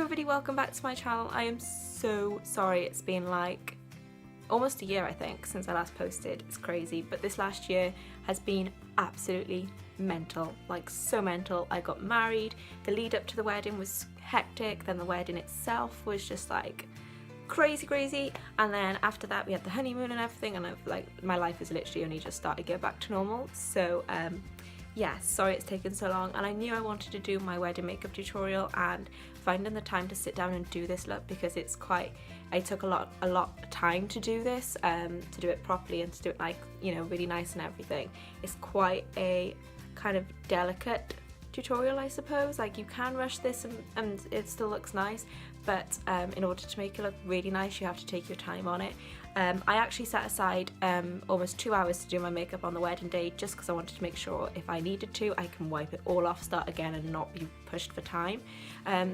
everybody, welcome back to my channel. I am so sorry it's been like almost a year I think since I last posted. It's crazy, but this last year has been absolutely mental, like so mental. I got married, the lead up to the wedding was hectic, then the wedding itself was just like crazy, and then after that we had the honeymoon and everything, and my life has literally only just started to go back to normal. So yeah, sorry it's taken so long, and I knew I wanted to do my wedding makeup tutorial, and finding the time to sit down and do this look, because it's quite, I took a lot of time to do this, to do it properly and to do it like, you know, really nice and everything. It's quite a kind of delicate tutorial, I suppose. Like, you can rush this and it still looks nice, but in order to make it look really nice you have to take your time on it. I actually set aside almost 2 hours to do my makeup on the wedding day, just because I wanted to make sure if I needed to I can wipe it all off, start again, and not be pushed for time.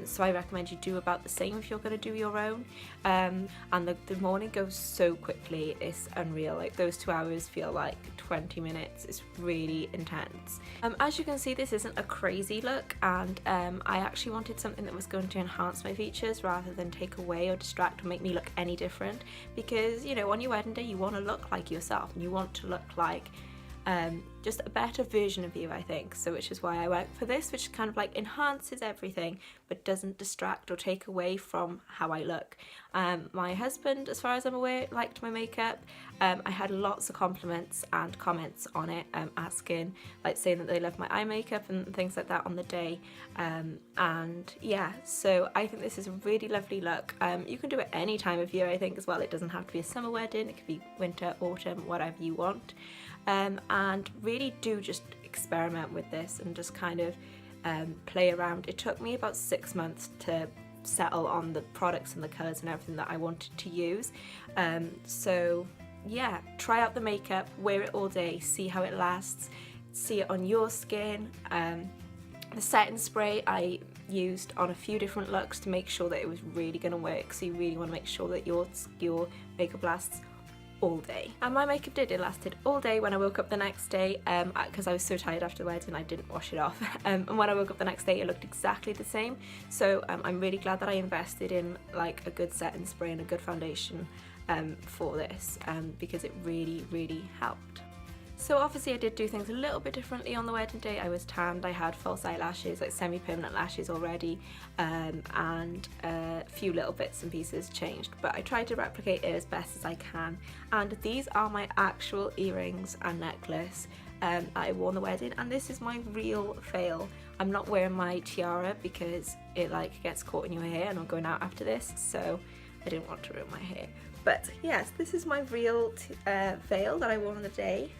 So I recommend you do about the same if you're going to do your own. And the morning goes so quickly, it's unreal. Like, those 2 hours feel like 20 minutes. It's really intense. As you can see, this isn't a crazy look, and I actually wanted something that was going to enhance my features rather than take away or distract or make me look any different, because, you know, on your wedding day you want to look like yourself and you want to look like just a better version of you, I think. So which is why I went for this, which kind of like enhances everything but doesn't distract or take away from how I look. My husband, as far as I'm aware, liked my makeup. I had lots of compliments and comments on it, asking, like, saying that they love my eye makeup and things like that on the day. And yeah, so I think this is a really lovely look. You can do it any time of year, I think, as well. It doesn't have to be a summer wedding, it could be winter, autumn, whatever you want. And really do just experiment with this and just kind of play around. It took me about 6 months to settle on the products and the colours and everything that I wanted to use. So yeah, try out the makeup, wear it all day, see how it lasts, see it on your skin. The setting spray I used on a few different looks to make sure that it was really going to work, so you really want to make sure that your makeup lasts all day. And my makeup did, it lasted all day. When I woke up the next day, because I was so tired after the wedding, I didn't wash it off, and when I woke up the next day it looked exactly the same. So I'm really glad that I invested in like a good setting spray and a good foundation for this, because it really helped. So obviously I did do things a little bit differently on the wedding day. I was tanned, I had false eyelashes, like semi-permanent lashes already, and a few little bits and pieces changed, but I tried to replicate it as best as I can. And these are my actual earrings and necklace that I wore on the wedding, and this is my real fail. I'm not wearing my tiara because it like gets caught in your hair and I'm going out after this, so I didn't want to ruin my hair. But yes, this is my real veil that I wore on the day,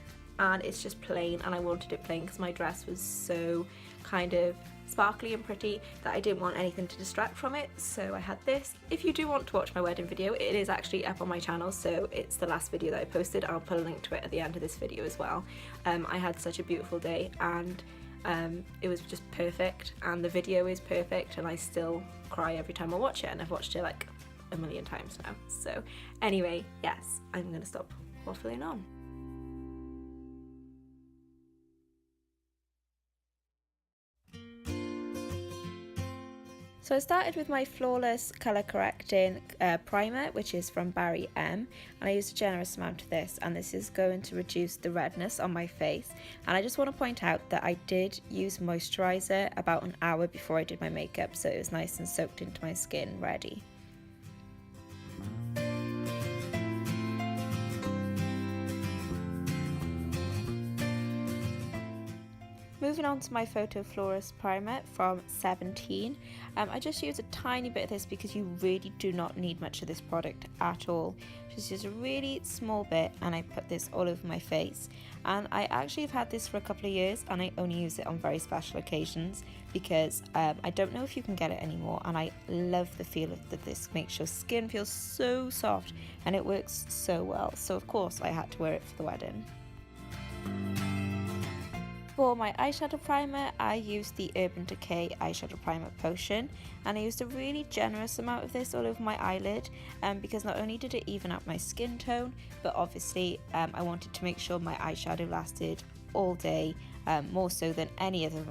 and it's just plain, and I wanted it plain because my dress was so kind of sparkly and pretty that I didn't want anything to distract from it, so I had this. If you do want to watch my wedding video, it is actually up on my channel, so it's the last video that I posted. I'll put a link to it at the end of this video as well. I had such a beautiful day, and it was just perfect, and the video is perfect, and I still cry every time I watch it, and I've watched it like a million times now. So anyway, yes, I'm gonna stop waffling on. So I started with my Flawless Colour Correcting primer, which is from Barry M, and I used a generous amount of this, and this is going to reduce the redness on my face. And I just want to point out that I did use moisturiser about an hour before I did my makeup, so it was nice and soaked into my skin ready. Moving on to my Photo Florist primer from 17. I just use a tiny bit of this because you really do not need much of this product at all. Just use a really small bit, and I put this all over my face. And I actually have had this for a couple of years, and I only use it on very special occasions because I don't know if you can get it anymore, and I love the feel that this makes your skin feel so soft, and it works so well. So of course I had to wear it for the wedding. For my eyeshadow primer, I used the Urban Decay Eyeshadow Primer Potion, and I used a really generous amount of this all over my eyelid, because not only did it even out my skin tone, but obviously I wanted to make sure my eyeshadow lasted all day, more so than any other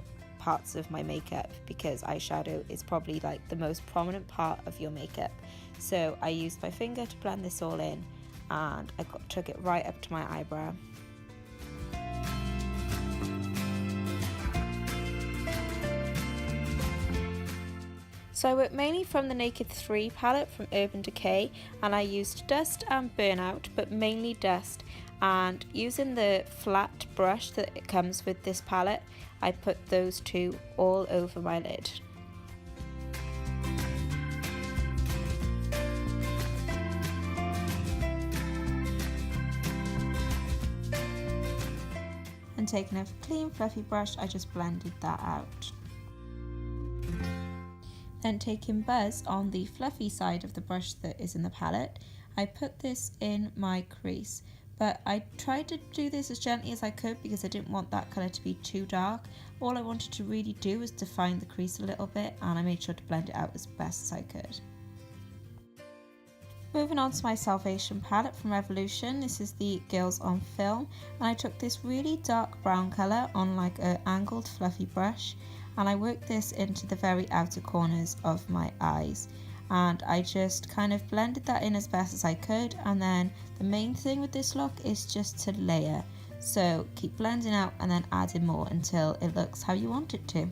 parts of my makeup because eyeshadow is probably like the most prominent part of your makeup. So I used my finger to blend this all in, and I took it right up to my eyebrow. So I worked mainly from the Naked 3 palette from Urban Decay, and I used Dust and Burnout, but mainly Dust, and using the flat brush that comes with this palette, I put those two all over my lid. And taking a clean fluffy brush, I just blended that out. Then taking Buzz on the fluffy side of the brush that is in the palette, I put this in my crease, but I tried to do this as gently as I could because I didn't want that colour to be too dark. All I wanted to really do was define the crease a little bit, and I made sure to blend it out as best as I could. Moving on to my Salvation palette from Revolution, this is the Girls on Film, and I took this really dark brown colour on like an angled fluffy brush, and I worked this into the very outer corners of my eyes, and I just kind of blended that in as best as I could. And then the main thing with this look is just to layer, so keep blending out and then adding more until it looks how you want it to.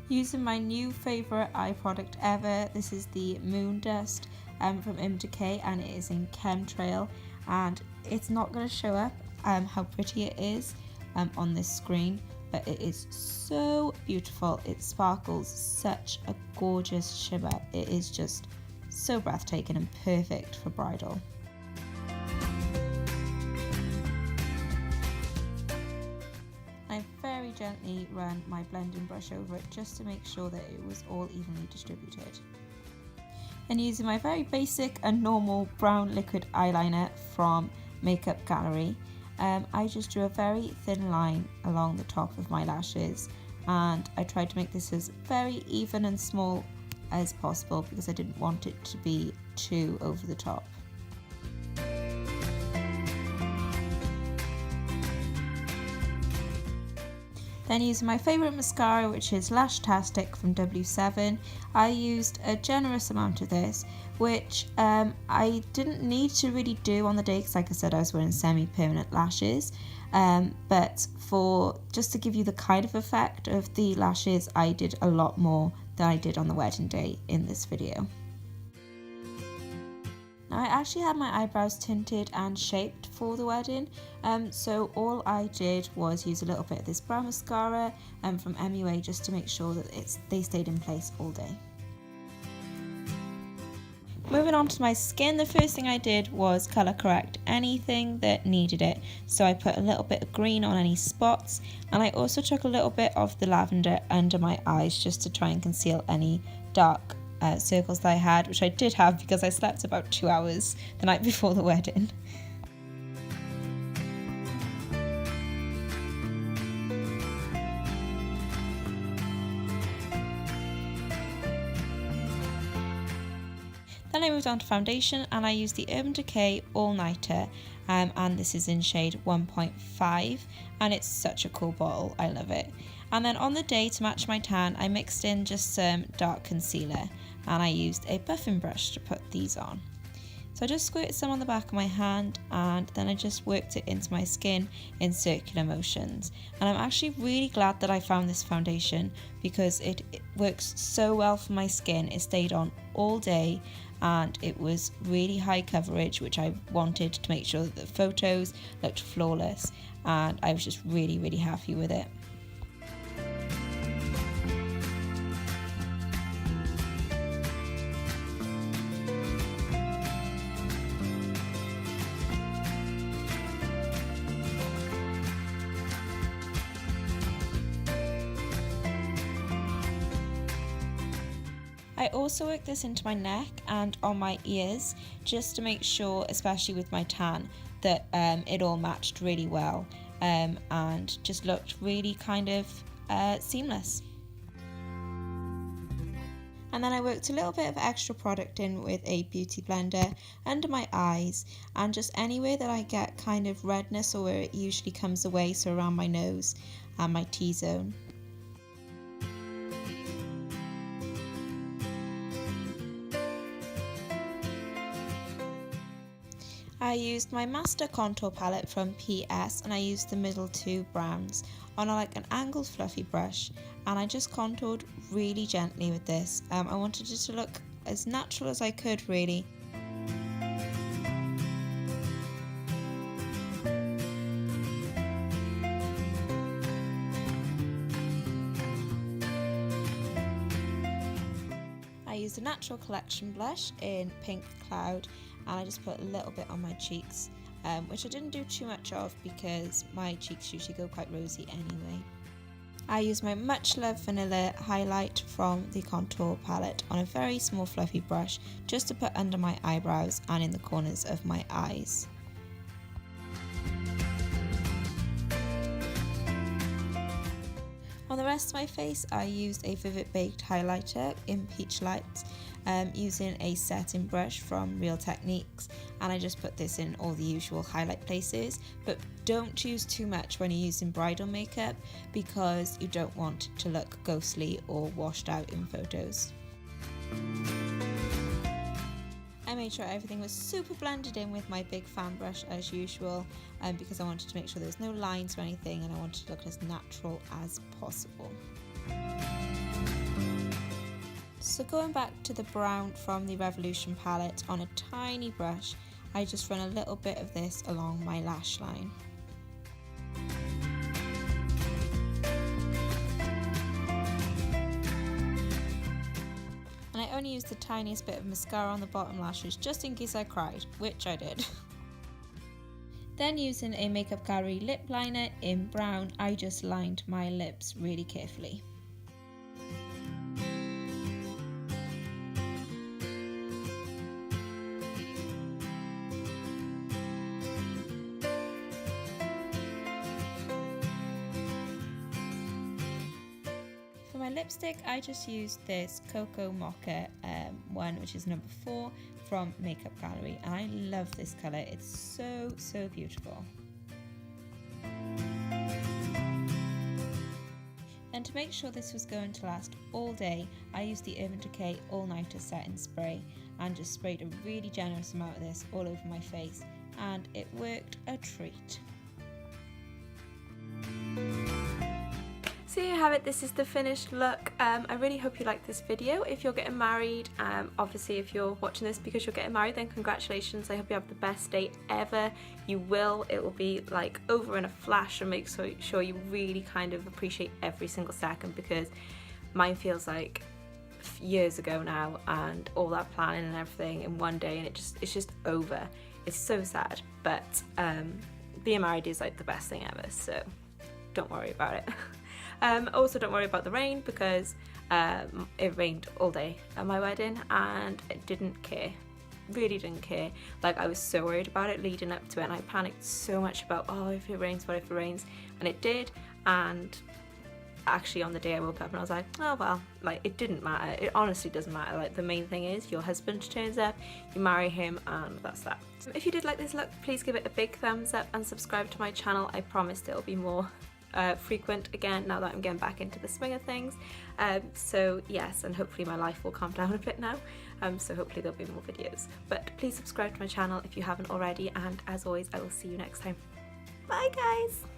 Using my new favourite eye product ever, this is the Moon Dust from Urban Decay, and it is in Chemtrail, and it's not going to show up how pretty it is on this screen, but it is so beautiful. It sparkles such a gorgeous shimmer. It is just so breathtaking and perfect for bridal. I very gently ran my blending brush over it just to make sure that it was all evenly distributed. And using my very basic and normal brown liquid eyeliner from Makeup Gallery, I just drew a very thin line along the top of my lashes, and I tried to make this as very even and small as possible because I didn't want it to be too over the top. Then using my favourite mascara, which is Lashtastic from W7, I used a generous amount of this, which I didn't need to really do on the day because, like I said, I was wearing semi-permanent lashes, but for just to give you the kind of effect of the lashes, I did a lot more than I did on the wedding day in this video. Now, I actually had my eyebrows tinted and shaped for the wedding, so all I did was use a little bit of this brown mascara from MUA just to make sure that they stayed in place all day. Moving on to my skin, the first thing I did was colour correct anything that needed it. So I put a little bit of green on any spots, and I also took a little bit of the lavender under my eyes just to try and conceal any dark circles that I had, which I did have because I slept about 2 hours the night before the wedding. Then I moved on to foundation, and I used the Urban Decay All Nighter, and this is in shade 1.5, and it's such a cool bottle, I love it. And then on the day, to match my tan, I mixed in just some dark concealer, and I used a buffing brush to put these on. So I just squirted some on the back of my hand, and then I just worked it into my skin in circular motions. And I'm actually really glad that I found this foundation because it works so well for my skin. It stayed on all day, and it was really high coverage, which I wanted to make sure that the photos looked flawless, and I was just really, really happy with it. I also worked this into my neck and on my ears just to make sure, especially with my tan, that it all matched really well. and just looked really kind of seamless. And then I worked a little bit of extra product in with a beauty blender under my eyes and just anywhere that I get kind of redness or where it usually comes away, so around my nose and my T-zone. I used my Master Contour Palette from PS and I used the middle two browns on like an angled fluffy brush, and I just contoured really gently with this. I wanted it to look as natural as I could, really. I used a Natural Collection blush in Pink Cloud and I just put a little bit on my cheeks, which I didn't do too much of because my cheeks usually go quite rosy anyway. I used my Much Loved Vanilla highlight from the contour palette on a very small fluffy brush just to put under my eyebrows and in the corners of my eyes. On the rest of my face, I used a Vivid Baked highlighter in Peach Light, using a setting brush from Real Techniques, and I just put this in all the usual highlight places, but don't choose too much when you're using bridal makeup because you don't want to look ghostly or washed out in photos. I made sure everything was super blended in with my big fan brush as usual, because I wanted to make sure there was no lines or anything and I wanted to look as natural as possible. So going back to the brown from the Revolution palette, on a tiny brush I just run a little bit of this along my lash line. And I only used the tiniest bit of mascara on the bottom lashes just in case I cried, which I did. Then using a Makeup Gallery lip liner in brown, I just lined my lips really carefully. For my lipstick, I just used this Coco Mocha one, which is number 4 from Makeup Gallery, and I love this colour. It's so beautiful. And to make sure this was going to last all day, I used the Urban Decay All Nighter Setting Spray and just sprayed a really generous amount of this all over my face, and it worked a treat. So here you have it, this is the finished look. I really hope you liked this video. If you're getting married, obviously if you're watching this because you're getting married, then congratulations. I hope you have the best day ever. You will. It will be like over in a flash, and make sure you really kind of appreciate every single second, because mine feels like years ago now, and all that planning and everything in one day, and it's just over. It's so sad, but being married is like the best thing ever, so don't worry about it. Also don't worry about the rain, because it rained all day at my wedding and I didn't care, really didn't care. Like, I was so worried about it leading up to it, and I panicked so much about, oh, if it rains, what if it rains? And it did, and actually on the day I woke up and I was like, oh well, like, it didn't matter. It honestly doesn't matter. Like, the main thing is your husband turns up, you marry him, and that's that. If you did like this look, please give it a big thumbs up and subscribe to my channel. I promise there'll be more frequent again now that I'm getting back into the swing of things. So yes, and hopefully my life will calm down a bit now, so hopefully there'll be more videos. But please subscribe to my channel if you haven't already, and as always, I will see you next time. Bye guys!